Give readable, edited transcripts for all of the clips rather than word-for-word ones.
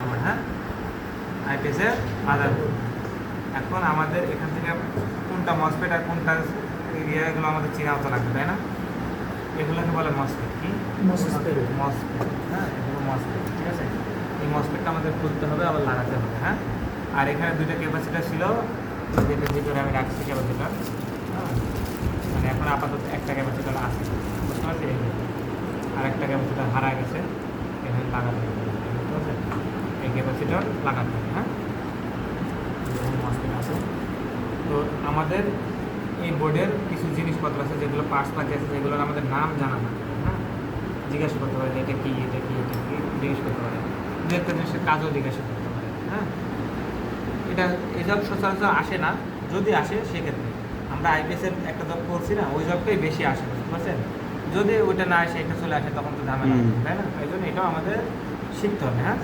হ্যাঁ, আইপিএসের মাদারবোর্ড। এখন আমাদের এখান থেকে কোনটা মসফেট আর কোনটা এরিয়াগুলো আমাদের চেনা হতে লাগবে, তাই না? এগুলোকে বলে মসফেট। কি মসফেট? হ্যাঁ, এগুলো মসফেট। ঠিক আছে, এই মসফেটটা আমাদের খুলতে হবে, আবার লাগাতে হবে। হ্যাঁ, আর এখানে দুইটা ক্যাপাসিটার ছিল, যেটার ভিতরে আমি রাখছি ক্যাপাসিটার। হ্যাঁ, মানে এখন আপাতত একটা ক্যাপাসিটার আছে, বুঝতে পারছি। আর একটা ক্যাপাসিটার হারা গেছে, এখানে লাগাতে হবে। বুঝতে পারছেন? এই ক্যাপাসিটার লাগাতে হবে। হ্যাঁ, মসফেট আছে। তো আমাদের এই বোর্ডের কিছু জিনিসপত্র আছে, যেগুলো পার্টস পাতি আছে, যেগুলোর আমাদের নাম জানা না। হ্যাঁ, জিজ্ঞাসা করতে পারে যে এটা কী, এটা কী, এটা কী, জিজ্ঞেস করতে পারে। দু একটা জিনিসের কাজও জিজ্ঞাসা করতে পারে। হ্যাঁ, এটা এসব সচরাচর আসে না, যদি আসে সেক্ষেত্রে আমরা আইপিএসের একটা জব করছি না, ওই জবটাই বেশি আসে, বুঝতে পারছেন? যদি ওইটা না আসে, এটা চলে আসে, তখন তো ঝামেলা, তাই না? এই জন্য এটাও আমাদের শিখতে হবে। হ্যাঁ,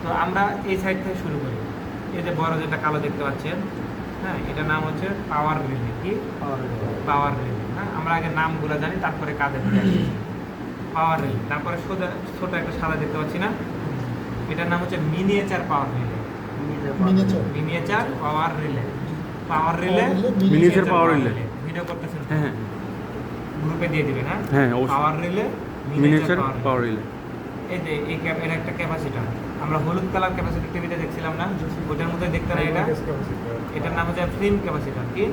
তো আমরা এই সাইড থেকে শুরু করি। এই যে বড় যেটা কালো দেখতে পাচ্ছেন, হ্যাঁ, এটার নাম হচ্ছে পাওয়ার রিলে। কি পাওয়ার রিলে? হ্যাঁ, আমরা আগে নামগুলো জানি, তারপরে কাজে পাওয়ার রিলে। তারপরে সোজা ছোট একটা সাদা দেখতে পাচ্ছি না, এটার নাম হচ্ছে মিনিয়েচার পাওয়ার রিলে। মিনিয়েচার পাওয়ার রিলে। পাওয়ার রিলে, মিনিয়েচার পাওয়ার রিলে। ভিডিও করতেছেন? হ্যাঁ, গ্রুপে দিয়ে দিবেন। হ্যাঁ, হ্যাঁ, পাওয়ার রিলে, মিনিয়েচার পাওয়ার রিলে। এই যে এই এর একটা ক্যাপাসিটার, আমরা হলুদ কালার ক্যাপাসিটার টিভিতে দেখছিলাম না, ওটার মধ্যে দেখতে না, এটার নাম হচ্ছে ফিল্ম ক্যাপাসিটার। কি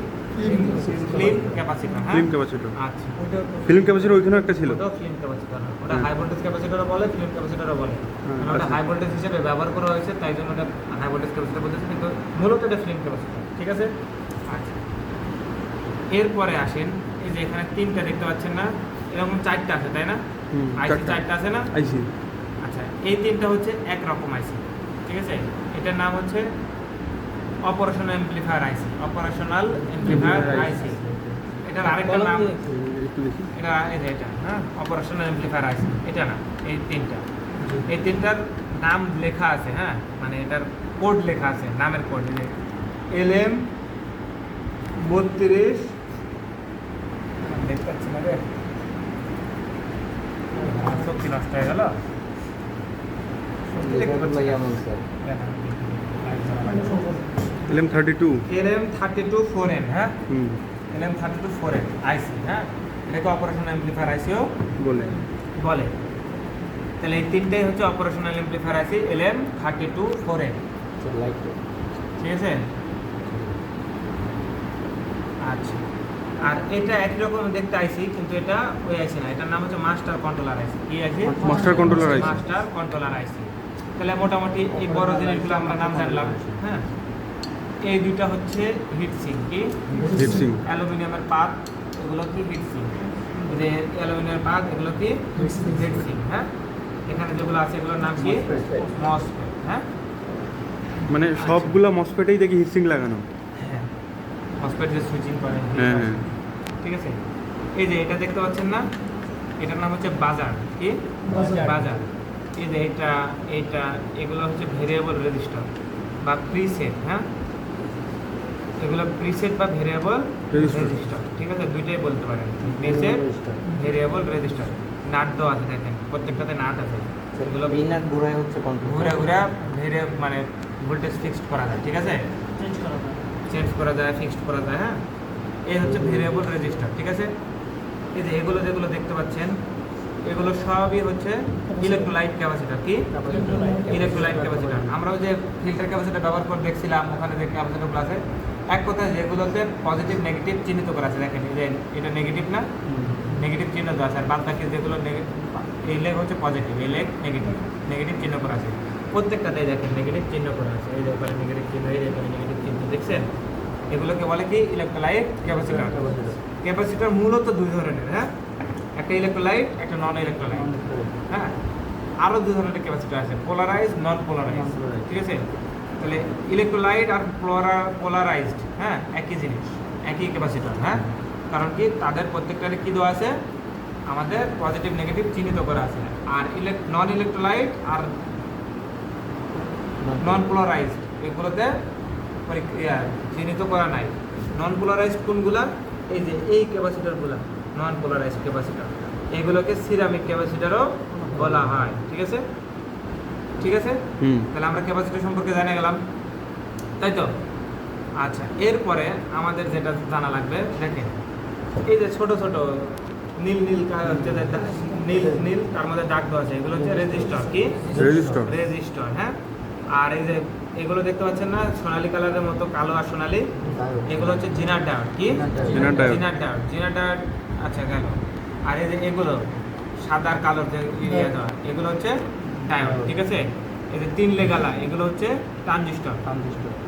ফিল্ম ক্যাপাসিটার? হ্যাঁ, ফিল্ম ক্যাপাসিটর। আচ্ছা, ফিল্ম ক্যাপাসিটর ওইখানে একটা ছিল। ওটা ফিল্ম ক্যাপাসিটার, ওটা হাই ভোল্টেজ ক্যাপাসিটরও বলে, ফিল্ম ক্যাপাসিটরও বলে। হ্যাঁ, ওটা আচ্ছা। হাই ভোল্টেজ হিসেবে ব্যবহার করা হয়েছে, তাই জন্য ওটা হাই ভোল্টেজ ক্যাপাসিটার বলতেছে, কিন্তু মূলত এটা ফিল্ম ক্যাপাসিটার। ঠিক আছে, আচ্ছা। এরপরে আসেন, এই যে এখানে তিনটা দেখতে পাচ্ছেন না, এরকম চারটা আছে, তাই না? আইসি চারটা আছে না? আইসি। আচ্ছা, এই তিনটা হচ্ছে একরকম আইসি। ঠিক আছে, এটার নাম হচ্ছে অপারেশনাল অ্যাম্প্লিফায়ার আইসি। অপারেশনাল অ্যাম্প্লিফায়ার আইসি। এটার আরেকটা নাম, এটা এই যে এটা, হ্যাঁ, অপারেশনাল অ্যাম্প্লিফায়ার আইসি। এটা না, এই তিনটা, এই তিনটার নাম লেখা আছে। হ্যাঁ, মানে এটার কোড লেখা আছে, নামের কোড। LM 32, দেখতে পাচ্ছি না রে, শক্তি নষ্ট হয়ে গেল। LM 32। LM 32 4N। হ্যাঁ, LM 32 4N আইসি। হ্যাঁ, এটাকে অপারেশনাল অ্যাম্প্লিফায়ার আইসিও বলে। তাহলে এই তিনটাই হচ্ছে অপারেশনাল অ্যাম্প্লিফায়ার আইসি LM 32 4N। ঠিক আছে, আচ্ছা। আর এটা একই রকম দেখতে আইসি, কিন্তু এটা ওই আইসি না, এটার নাম হচ্ছে মাস্টার কন্ট্রোলার আইসি। কি আইসি? মাস্টার কন্ট্রোলার আইসি। মাস্টার কন্ট্রোলার আইসি। তাহলে মোটামুটি এই বড় জিনিসগুলো আমরা নাম জানলাম। হ্যাঁ, এই দুইটা হচ্ছে হিট সিঙ্ক। কি হিট সিঙ্ক? অ্যালুমিনিয়ামের পাত, এগুলো কি হিট সিঙ্ক। যে অ্যালুমিনিয়ামের পাত, এগুলো কি হিট সিঙ্ক। হ্যাঁ, এখানে যেগুলো আছে এগুলোর নাম কি? মসফেট। হ্যাঁ, মানে সবগুলা মসফেটেই দেখি হিট সিঙ্ক লাগানো। হ্যাঁ, মসফেট যে সুইচিং করে। হ্যাঁ, হ্যাঁ, ঠিক আছে। এই যে এটা দেখতে পাচ্ছেন না, এটার নাম হচ্ছে বাজার। কি বাজার? এই যে এইটা এগুলো হচ্ছে ভেরিয়েবল রেজিস্টার বা প্রিসেট। হ্যাঁ, এগুলো প্রিসেট বা ভেরিয়েবল রেজিস্টার। ঠিক আছে, দুইটাই বলতে পারেন, প্রিসেট, ভেরিয়েবল রেজিস্টার। নাট দেওয়া আছে, দেখেন প্রত্যেকটাতে নাট আছে। এগুলো ঘুরে হচ্ছে ঘুরে মানে ভোল্টেজ ফিক্সড করা যায়। ঠিক আছে, চেঞ্জ করা যায়, ফিক্সড করা যায়। হ্যাঁ, এই হচ্ছে ভেরিয়েবল রেজিস্টার। ঠিক আছে, এই যে এগুলো যেগুলো দেখতে পাচ্ছেন, এগুলো সবই হচ্ছে ইলেকট্রোলাইট ক্যাপাসিটার। কি ইলেকট্রোলাইট ক্যাপাসিটার? আমরা ওই যে ফিল্টার ক্যাপাসিটার ব্যবহার করে দেখছিলাম, ওখানে যে ক্যাপাসিটারগুলো আছে, এক কথায় যেগুলোতে পজিটিভ নেগেটিভ চিহ্নিত করা আছে। দেখেন, এই যে এটা নেগেটিভ না, নেগেটিভ চিহ্ন দেওয়া আছে, আর বাদ বাকি যেগুলো এই লেগ হচ্ছে পজিটিভ, এই লেগ নেগেটিভ চিহ্ন করা আছে। প্রত্যেকটাতেই দেখেন নেগেটিভ চিহ্ন করা আছে, এই যে এখানে নেগেটিভ চিহ্ন, এই যে এখানে নেগেটিভ চিহ্ন, দেখছেন? এগুলোকে বলে কি? Electrolyte capacitor. ক্যাপাসিটার মূলত দুই ধরনের। হ্যাঁ, একটা ইলেকট্রোলাইট, একটা নন ইলেকট্রোলাইট। হ্যাঁ, আরও দুই ধরনের ক্যাপাসিটার আছে, পোলারাইজড, নন পোলারাইজড। ঠিক আছে, তাহলে ইলেকট্রোলাইট আর পোলারাইজড, হ্যাঁ, একই জিনিস, একই ক্যাপাসিটার। হ্যাঁ, কারণ কি? তাদের প্রত্যেকটারে কী দেওয়া আছে? আমাদের পজিটিভ নেগেটিভ চিহ্নিত করা আছে। আর নন ইলেকট্রোলাইট আর নন পোলারাইজড, এগুলোতে চিহ্নিত করা নাই। নন পোলারাইজড কোনগুলা? এই যে এই ক্যাপাসিটারগুলা নন পোলারাইজড ক্যাপাসিটার। এগুলোকে সিরামিক ক্যাপাসিটারও বলা হয়। ঠিক আছে, ঠিক আছে? হুম। তাহলে আমরা ক্যাপাসিটর সম্পর্কে জেনে গেলাম, তাই তো? আচ্ছা, এরপরে আমাদের যেটা জানা লাগবে, দেখেন এই যে ছোট ছোট নীল নীল হচ্ছে যে নীল নীল তার মধ্যে দাগ দেওয়া আছে, এগুলো হচ্ছে রেজিস্টর। কি রেজিস্টার। রেজিস্টর, হ্যাঁ। আর এই যে এগুলো দেখতে পাচ্ছেন না, সোনালী কালারের মতো, কালো আর সোনালী, এগুলো হচ্ছে জিনার ডায়োড। কি জিনার ডায়োড। জিনার ডায়োড, জিনার ডায়োড। আচ্ছা গেল। আর এই যে এগুলো সাদা আর কালোর যে এরিয়া দেওয়া, এগুলো হচ্ছে ডায়োড। ঠিক আছে? এই যে 3 লেগালা, এগুলো হচ্ছে ট্রানজিস্টর।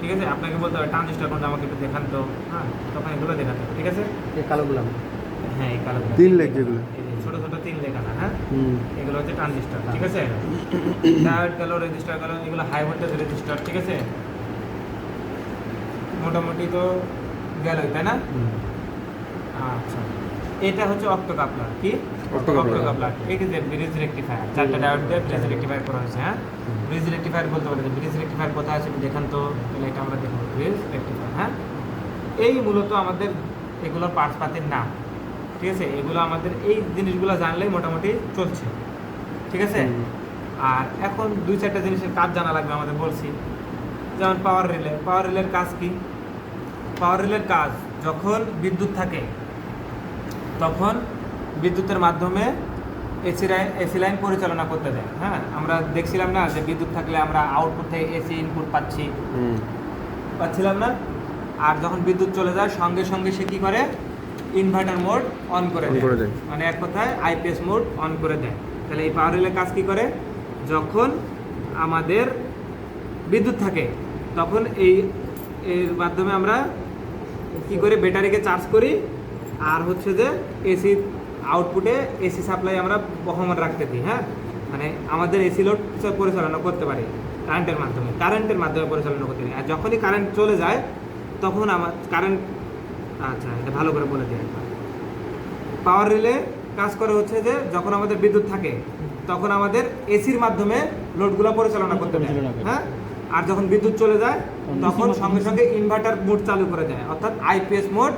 ঠিক আছে? আপনাকে বলতে হবে ট্রানজিস্টর কোনটা, আমাকে একটু দেখান তো। হ্যাঁ, তখন এগুলো দেখাতে হবে। ঠিক আছে? এই কালোগুলো হ্যাঁ, এই কালো 3 লেগ যেগুলো। এই যে ছোট ছোট 3 লেগালা, হ্যাঁ, হুম। এগুলো হচ্ছে ট্রানজিস্টর। ঠিক আছে? ডায়োড গেল, রেজিস্টার গেল, এগুলো হাই ভোল্টেজ রেজিস্টার। ঠিক আছে? মোটামুটি তো গেলই, তাই না? আচ্ছা, এটা হচ্ছে অক্টো কাপলার। কি অক্টো কাপলার? এই যে ব্রিজ রেকটিফায়ার, 4টা ডায়োড দিয়ে ব্রিজ রেকটিফায়ার করা হয়েছে। হ্যাঁ, ব্রিজ রেকটিফায়ার বলতে পারে, ব্রিজ রেকটিফায়ার কোথায় আছে দেখান তো। তাহলে এটা আমরা দেখব, ব্রিজ রেকটিফায়ার। হ্যাঁ, এই মূলত আমাদের এগুলোর পার্টস পাতির নাম। ঠিক আছে? এগুলো আমাদের এই জিনিসগুলো জানলেই মোটামুটি চলছে। ঠিক আছে? আর এখন 2-4টা জিনিসের কাজ জানা লাগবে আমাদের, বলছি। যেমন পাওয়ার রিলে। পাওয়ার রিলের কাজ কি? পাওয়ার রিলের কাজ, যখন বিদ্যুৎ থাকে তখন বিদ্যুতের মাধ্যমে এসি লাইন পরিচালনা করতে দেয়। হ্যাঁ, আমরা দেখছিলাম না যে বিদ্যুৎ থাকলে আমরা আউটপুট থেকে এসি ইনপুট পাচ্ছিলাম না। আর যখন বিদ্যুৎ চলে যায় সঙ্গে সঙ্গে সে কী করে, ইনভার্টার মোড অন করে দেয়। মানে এক কথায় আইপিএস মোড অন করে দেয়। তাহলে এই পাওয়ার রিলের কাজ কী করে, যখন আমাদের বিদ্যুৎ থাকে তখন এর মাধ্যমে আমরা কি করে ব্যাটারিকে চার্জ করি, আর হচ্ছে যে এসি আউটপুটে এসি সাপ্লাই আমরা বহমান রাখতে দিই। হ্যাঁ, মানে আমাদের এসি লোড পরিচালনা করতে পারি কারেন্টের মাধ্যমে পরিচালনা করতে পারি। আর যখনই কারেন্ট চলে যায় তখন আমার কারেন্ট, আচ্ছা এটা ভালো করে বলে দিই একবার। পাওয়ার রিলে কাজ করে হচ্ছে যে যখন আমাদের বিদ্যুৎ থাকে তখন আমাদের এসির মাধ্যমে লোডগুলো পরিচালনা করতে দেয়। হ্যাঁ, আর যখন বিদ্যুৎ চলে যায় তখন সঙ্গে সঙ্গে ইনভার্টার মোড চালু করে দেয়, অর্থাৎ আইপিএস মোড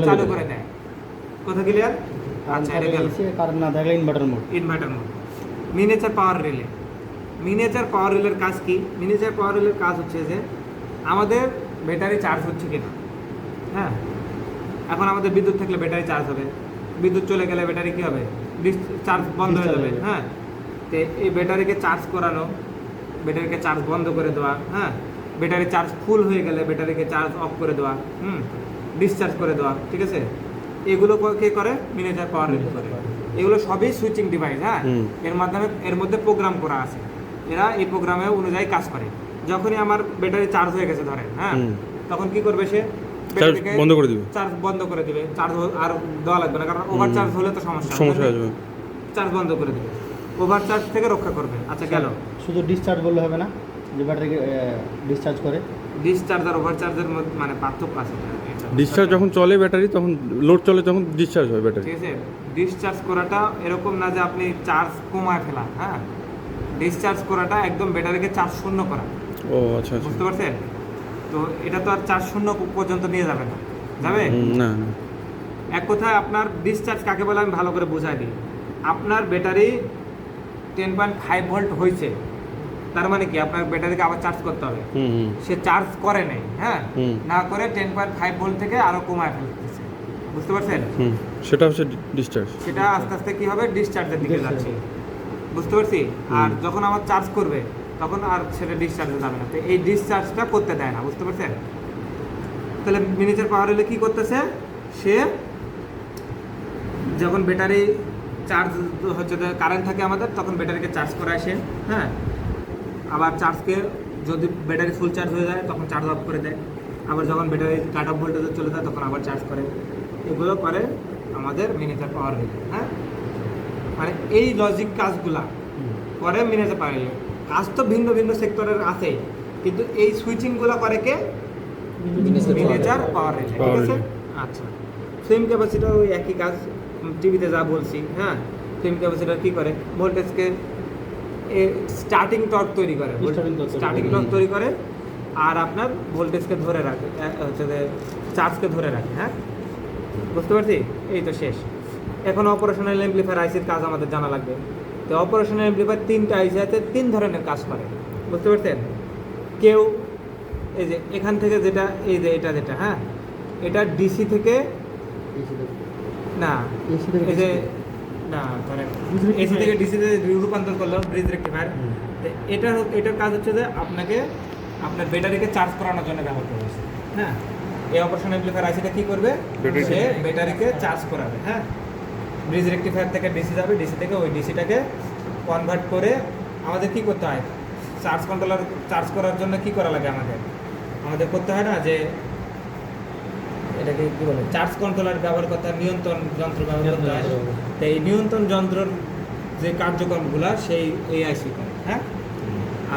চালু করে দেয়। কথা ক্লিয়ার? আচ্ছা, এটা গেল কারেন্ট না থাকলে ইনভার্টার মোড। মিনিয়েচার পাওয়ার রিলে। মিনিয়েচার পাওয়ার রিলের কাজ কি? মিনিয়েচার পাওয়ার রিলের কাজ হচ্ছে যে আমাদের ব্যাটারি চার্জ হচ্ছে কিনা। হ্যাঁ, এখন আমাদের বিদ্যুৎ থাকলে ব্যাটারি চার্জ হবে, বিদ্যুৎ চলে গেলে ব্যাটারি কী হবে, চার্জ বন্ধ হয়ে যাবে। হ্যাঁ, তো এই ব্যাটারিকে চার্জ করানো, ব্যাটারিকে চার্জ বন্ধ করে দেওয়া। হ্যাঁ, ব্যাটারি চার্জ ফুল হয়ে গেলে ব্যাটারিকে চার্জ অফ করে দেওয়া, ডিসচার্জ করে দেওয়া। ঠিক আছে? এগুলো কে করে? মিনিয়েচার পাওয়ার রিলে করে। এগুলো সবই সুইচিং ডিভাইস। হ্যাঁ, এর মধ্যে প্রোগ্রাম করা আছে, এরা এই প্রোগ্রামে অনুযায়ী কাজ করে। যখনই আমার ব্যাটারি চার্জ হয়ে গেছে ধরেন, হ্যাঁ, তখন কি করবে, সে ব্যাটারিকে বন্ধ করে দিবে, চার্জ বন্ধ করে দিবে। চার্জ আর দেওয়া লাগবে না, কারণ ওভার চার্জ হলে তো সমস্যা হয়ে যাবে। চার্জ বন্ধ করে দিবে, ওভার চার্জ থেকে রক্ষা করবে। আচ্ছা গেল। শুধু ডিসচার্জ বললে হবে না, যে ব্যাটারিকে ডিসচার্জ করে। ডিসচার্জ আর ওভার চার্জের মধ্যে মানে পার্থক্য আছে। ডিসচার্জ যখন চলে ব্যাটারি, তখন লোড চলে, তখন ডিসচার্জ হয় ব্যাটারি। ঠিক আছে? ডিসচার্জ করাটা এরকম না যে আপনি চার্জ কমায় ফেলা। হ্যাঁ, ডিসচার্জ করাটা একদম ব্যাটারিকে চার্জ শূন্য করা। ও আচ্ছা, বুঝতে পারছেন? তো এটা তো আর চার্জ শূন্য পর্যন্ত নিয়ে যাবে না, যাবে না। এক কথায় আপনার ডিসচার্জ কাকে বলে আমি ভালো করে বুঝাই দিই। আপনার ব্যাটারি 10.5 ভোল্ট হয়েছে, তার মানে কি আপনার ব্যাটারিকে আবার চার্জ করতে হবে। সে চার্জ করে নাই, হ্যাঁ, না করে 10.5 ভোল্ট থেকে আরো কমায় ফেলতেছে। বুঝতে পারছেন? সেটা হচ্ছে ডিসচার্জ। সেটা আস্তে আস্তে কি হবে, ডিসচার্জের দিকে যাচ্ছে। বুঝতে পারছি? আর যখন আমার চার্জ করবে তখন আর সেটা ডিসচার্জে যাবে না, তো এই ডিসচার্জটা করতে দেয় না। বুঝতে পারছেন? তাহলে মিনিয়েচার পাওয়ার রিলে কি করতেছে, সে যখন ব্যাটারি চার্জ হচ্ছে, কারেন্ট থাকে আমাদের, তখন ব্যাটারিকে চার্জ করে আসে। হ্যাঁ, আবার চার্জকে যদি ব্যাটারি ফুল চার্জ হয়ে যায় তখন চার্জ অফ করে দেয়। আবার যখন ব্যাটারি কাট অফ ভোল্টেজে চলে যায় তখন আবার চার্জ করে। এগুলো করে আমাদের মিনিয়েচার পাওয়ার রিলে। হ্যাঁ, মানে এই লজিক কাজগুলা করে মিনিয়েচার পাওয়ার রিলে। কাজ তো ভিন্ন ভিন্ন সেক্টরের আছে, কিন্তু এই সুইচিংগুলো করে কে, মিনিয়েচার পাওয়ার রিলে। ঠিক আছে? আচ্ছা, সুইং ক্যাপাসিটর ওই একই কাজ, টিভিতে যা বলছি। হ্যাঁ, সুইং ক্যাপাসিটর কী করে, ভোল্টেজকে স্টার্টিং টর্ক তৈরি করে, আর আপনার ভোল্টেজকে ধরে রাখে, হচ্ছে যে চার্জকে ধরে রাখে। হ্যাঁ, বুঝতে পারছি? এই তো শেষ। এখন অপারেশনাল অ্যামপ্লিফায়ার আইসির কাজ আমাদের জানা লাগবে। তো অপারেশনাল অ্যামপ্লিফায়ার 3টা আইসি আছে, 3 ধরনের কাজ করে। বুঝতে পারছেন? কেউ এই যে এখান থেকে যেটা এই যে এটা যেটা হ্যাঁ এটা ডিসি থেকে না এই যে না ধরেন এসি থেকে ডিসিতে রূপান্তর করলো ব্রিজ রেক্টিফায়ার। এটার কাজ হচ্ছে যে আপনাকে আপনার ব্যাটারিকে চার্জ করানোর জন্য ব্যবহার করা হয়েছে। হ্যাঁ, এই অপারেশন অ্যাম্পলিফায়ার আইসিটা কি করবে? সে ব্যাটারিকে চার্জ করাবে। হ্যাঁ, ব্রিজ রেক্টিফায়ার থেকে ডিসি যাবে, ডিসি থেকে ওই ডিসিটাকে কনভার্ট করে আমাদের কি করতে হয়? চার্জ কন্ট্রোলার চার্জ করার জন্য কি করা লাগে? আমাদের করতে হয় না যে এটাকে কি বলে চার্জ কন্ট্রোলার ব্যবহার করতে হয়, নিয়ন্ত্রণ যন্ত্র ব্যবহার করতে হয়। তো এই নিয়ন্ত্রণ যন্ত্রের যে কার্যক্রমগুলো সেই এই আইসি করে। হ্যাঁ,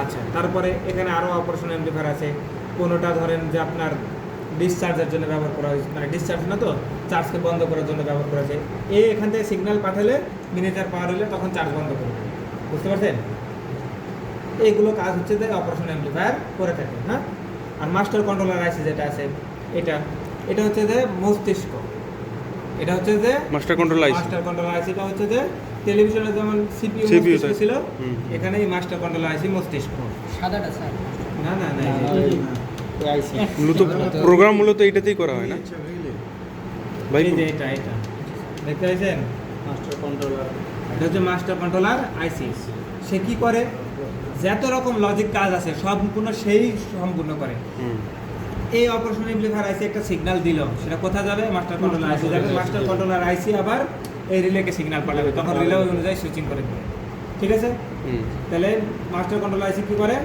আচ্ছা, তারপরে এখানে আরও অপারেশন অ্যাম্পলিফায়ার আছে। কোনোটা ধরেন যে আপনার ডিসচার্জের জন্য ব্যবহার করা হয়েছে, মানে ডিসচার্জ না তো চার্জকে বন্ধ করার জন্য ব্যবহার করা হয়েছে। এখান থেকে সিগন্যাল পাঠালে মিনিটার পাওয়ার হলে তখন চার্জ বন্ধ করে দেবে। বুঝতে পারছেন? এইগুলো কাজ হচ্ছে যে অপারেশন অ্যাম্পলিফায়ার করে থাকে। হ্যাঁ, আর মাস্টার কন্ট্রোলার আইসি যেটা আছে এটা হচ্ছে যে মস্তিষ্ক। এটা হচ্ছে যে মাস্টার কন্ট্রোল আইসি। মাস্টার কন্ট্রোলার আইসিটা হচ্ছে যে টেলিভিশনে যেমন সিপিইউ মস্তিষ্ক ছিল, এখানে এই মাস্টার কন্ট্রোলার আইসি মস্তিষ্ক। সাদাটা স্যার না না না এই আইসি মূলত প্রোগ্রাম মূলত এটাতেই করা হয় না ভাই? এই যে এটা দেখতে পাচ্ছেন মাস্টার কন্ট্রোলার। এটা হচ্ছে মাস্টার কন্ট্রোলার আইসি। সে কি করে? যত রকম লজিক কাজ আছে সম্পূর্ণ সেই সম্পূর্ণ করে। এই অপারেশন অ্যাম্পলিফায়ার আইসি একটা সিগন্যাল দিল, সেটা কোথায় যাবে? মাস্টার কন্ট্রোলার আইসি যাবে। মাস্টার কন্ট্রোলার আইসি আবার এই রিলেকে সিগন্যাল পাঠাবে, তখন রিলে ওই অনুযায়ী সুইচিং করে দেবে। ঠিক আছে? তাহলে মাস্টার কন্ট্রোলার আইসি কি করে?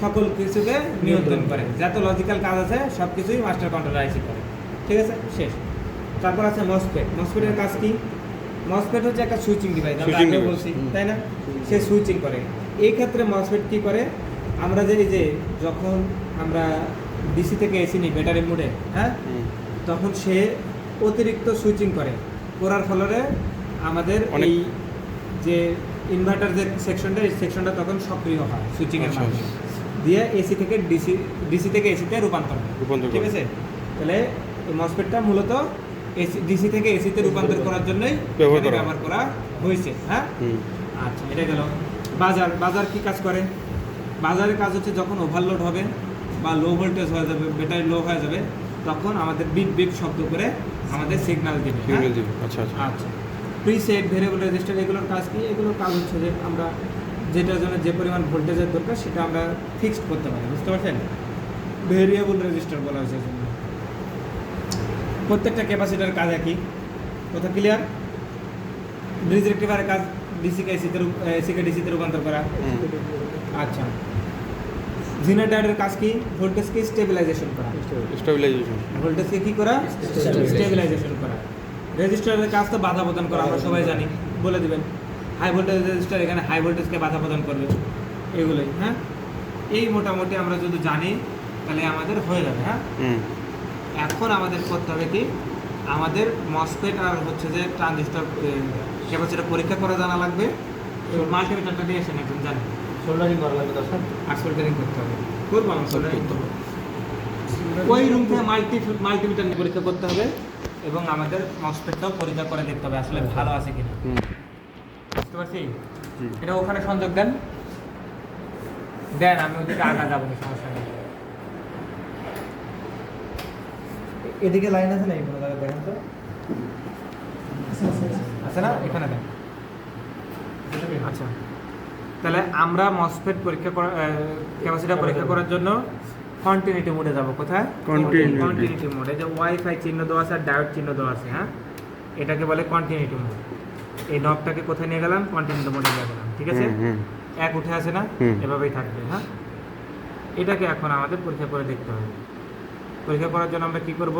সকল কিছুকে নিয়ন্ত্রণ করে। যত লজিক্যাল কাজ আছে সব কিছুই মাস্টার কন্ট্রোলার আইসি করে। ঠিক আছে, শেষ। তারপর আছে মসফেট। মসফেটের কাজ কি? মসফেট হচ্ছে একটা সুইচিং ডিভাইস, আমরা আগে বলছি তাই না? সে সুইচিং করে। এই ক্ষেত্রে মসফেট কি করে? আমরা যে এই যে যখন আমরা ডিসি থেকে এসি নিই ব্যাটারি মোডে, হ্যাঁ, তখন সে অতিরিক্ত সুইচিং করার ফলে আমাদের এই যে ইনভার্টার যে সেকশনটা, এই সেকশনটা তখন সক্রিয় হয় সুইচিংয়ের মাধ্যমে দিয়ে এসি থেকে ডিসি থেকে এসিতে রূপান্তর হয়। ঠিক আছে? তাহলে এই মসফেটটা মূলত ডিসি থেকে এসিতে রূপান্তর করার জন্যই ব্যবহার করা হয়েছে। হ্যাঁ, আচ্ছা, এটা গেল। বাজার কি কাজ করে? বাজারের কাজ হচ্ছে যখন ওভারলোড হবে বা লো ভোল্টেজ হয়ে যাবে, ব্যাটারি লো হয়ে যাবে, তখন আমাদের বিপ বিপ শব্দ করে আমাদের সিগন্যাল দিবে। আচ্ছা আচ্ছা, প্রিসেট, ভেরিয়েবল রেজিস্টার, এগুলোর কাজ কি? এগুলোর কাজ হচ্ছে যে আমরা যেটার জন্য যে পরিমাণ ভোল্টেজের দরকার সেটা আমরা ফিক্সড করতে পারি। বুঝতে পারছেন? ভেরিয়েবল রেজিস্টার বলা হয়েছে। প্রত্যেকটা ক্যাপাসিটার কাজ একই। কথা ক্লিয়ার? ব্রিজ রেক্টিফায়ারের কাজ ডিসিকে এসিকে ডিসিতে রূপান্তর করা। আচ্ছা, জেনারেটরের কাজ কি? ভোল্টেজকে স্টেবিলাইজেশন করা। ভোল্টেজকে কি করা? স্টেবিলাইজেশন করা। রেজিস্টারের কাজ তো বাধা প্রদান করা, আমরা সবাই জানি, বলে দিবেন। হাই ভোল্টেজ রেজিস্টার এখানে হাই ভোল্টেজকে বাধা প্রদান করবে, এগুলোই। হ্যাঁ, এই মোটামুটি আমরা যদি জানি তাহলে আমাদের হয়ে যাবে। হ্যাঁ, এখন আমাদের করতে হবে কি? আমাদের মসফেট আর হচ্ছে যে ট্রানজিস্টর ক্যাপাসিটর পরীক্ষা করা জানা লাগবে। মাল্টিমিটারটা দিয়ে এসে একজন জানি সোল্ডারিং করা লাগবে, দরকার সোল্ডারিং করতে হবে। করবো আমরা সোল্ডারিং করতে হবে। ওই রুম থেকে মাল্টিমিটার পরীক্ষা করতে হবে এবং আমাদের মসফেটটাও পরীক্ষা করে দেখতে হবে আসলে ভালো আছে কিনা। বুঝতে পারছি? এটা ওখানে সংযোগ দেন, আমি ওদিকে আগা যাবো, সমস্যা নেই। এদিকে লাইন আছে না? কোনো জায়গায় দেখেন তো, আছে না? এখানে দেন। আচ্ছা, তাহলে আমরা মসফেট পরীক্ষা করা ক্যাপাসিটর পরীক্ষা করার জন্য কন্টিনিউটি মোডে যাব। কোথায়? কন্টিনিউটি মোডে। যে ওয়াইফাই চিহ্ন দেওয়া আছে আর ডায়োড চিহ্ন দেওয়া আছে। হ্যাঁ, এটাকে বলে কন্টিনিউটি মোড। এই নবটাকে কোথায় নিয়ে গেলাম? কন্টিনিউটি মোডে নিয়ে গেলাম। ঠিক আছে? এক উঠে আসে না? এভাবেই থাকবে। হ্যাঁ, এটাকে এখন আমাদের পরীক্ষা করে দেখতে হবে। পরীক্ষা করার জন্য আমরা কি করব?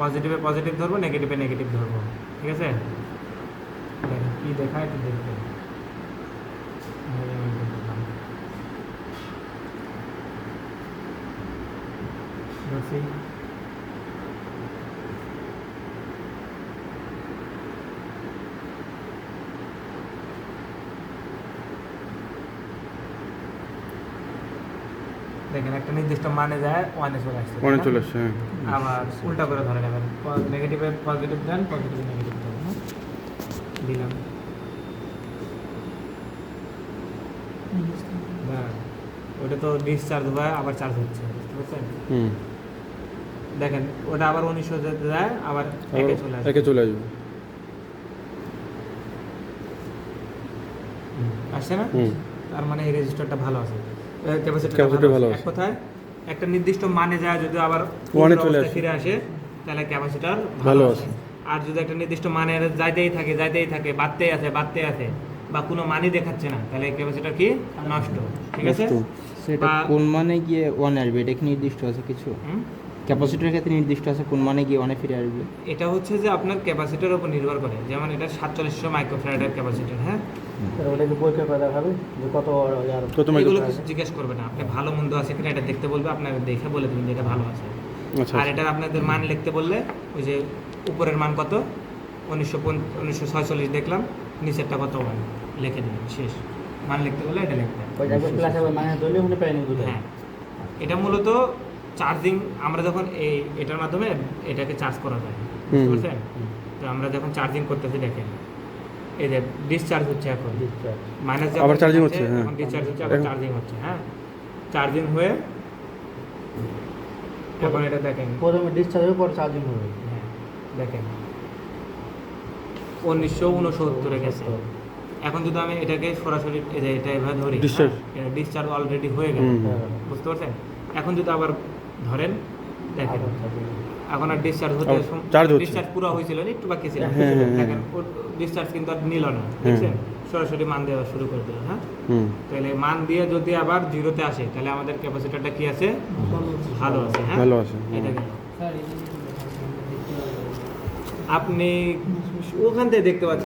পজিটিভে পজিটিভ ধরবো, নেগেটিভে নেগেটিভ ধরবো। ঠিক আছে? কি দেখায় একটু দেখতে। দেখেন একটা নির্দিষ্ট মানে যায় ওয়ানে চলে আসছে। আবার উল্টা করে ধরে নেবেন, নেগেটিভে পজিটিভ দেন, পজিটিভে নেগেটিভ দেন। দিলাম। ওটা তো ডিসচার্জ হয় আবার চার্জ হচ্ছে, বুঝতে পারছেন? হুম, দেখেন ওটা আবার 1900 যায় আবার একে চলে আসে। একে চলে আসবে। আসছে না? হুম, তার মানে এই রেজিস্টারটা ভালো আছে, ক্যাপাসিটর Capacitor ভালো আছে। এক কথায় একটা নির্দিষ্ট মানে যায় যদি আবার ওয়ানে পূর্ণ চলে অবস্থায় আসে। ফিরে আসে তাহলে ক্যাপাসিটর ভালো ভালো আছে। আছে। আর যদি একটা নির্দিষ্ট মানে যাইতেই থাকে বাড়তেই আছে বা কোনো মানই দেখাচ্ছে না তাহলে ক্যাপাসিটর কি নষ্ট, ঠিক আছে? নষ্ট। সেটা বা- কোন মানে গিয়ে ওয়ানে আসবে, এটা কি নির্দিষ্ট আছে কিছু? হুম? ক্যাপাসিটরের ক্ষেত্রে নির্দিষ্ট আছে কোন মানে গিয়ে ওয়ানে ফিরে আসবে? এটা হচ্ছে যে আপনার ক্যাপাসিটির উপর নির্ভর করে, যেমন এটা 4700 মাইক্রোফ্যারাডের ক্যাপাসিটর, হ্যাঁ? ওটা কি পরীক্ষা করে দেখাবে যে কত কত এগুলো মাইক্রো? কিছু জিজ্ঞেস করবে না, আপনি ভালো মন্দ আছে কিনা এটা দেখতে বলবে, আপনাকে দেখে বলে দেবেন যে এটা ভালো আছে। আচ্ছা, আর এটা আপনাদের মান লিখতে বললে ওই যে উপরের মান কত 1946 দেখলাম, নিচেরটা কত মান লিখে দেবেন, শেষ। মান লিখতে বললে এটা লিখতে হবে। ওই যাবে ক্লাসে মানে ধরলে ওখানে প্যানিং দিতে হ্যাঁ, এটা মূলত চার্জিং, আমরা যখন এটার মাধ্যমে এটাকে চার্জ করা যায়, বুঝতে পারছেন? তো আমরা যখন চার্জিং করতেছি দেখেন এই যে ডিসচার্জ হচ্ছে এখন, মাইনাস আবার charging হচ্ছে, হ্যাঁ। এখন ডিসচার্জ হচ্ছে আবার এখন- চার্জিং হচ্ছে, হ্যাঁ? চার্জিং হয়ে এখন এটা দেখেন, প্রথমে ডিসচার্জ হবে পরে চার্জিং হবে। হ্যাঁ দেখেন 1969 গেছে। এখন যদি আমি এটাকে সরাসরি এই যে এটা এভাবে ধরি, Discharge। ডিসচার্জ অলরেডি হয়ে গেল, হুম, বুঝতে পারছেন? এখন যদি আবার ধরেন দেখেন এখন আর ডিসচার্জ হতে আবার charge হচ্ছে। ডিসচার্জ পুরো হয়েছিল না, একটু বাকি ছিল, হ্যাঁ, হ্যাঁ, হ্যাঁ। দেখেন ওর ডিসচার্জ কিন্তু আর নিল না, দেখছেন? সরাসরি মান দেওয়া শুরু করে দিল, হ্যাঁ? হুম, তাহলে মান দিয়ে যদি আবার জিরোতে আসে তাহলে আমাদের ক্যাপাসিটরটা কি আছে, ভালো আছে, হ্যাঁ? ভালো আছে, এটা গেল। আপনি ওখান থেকে দেখতে পাচ্ছেন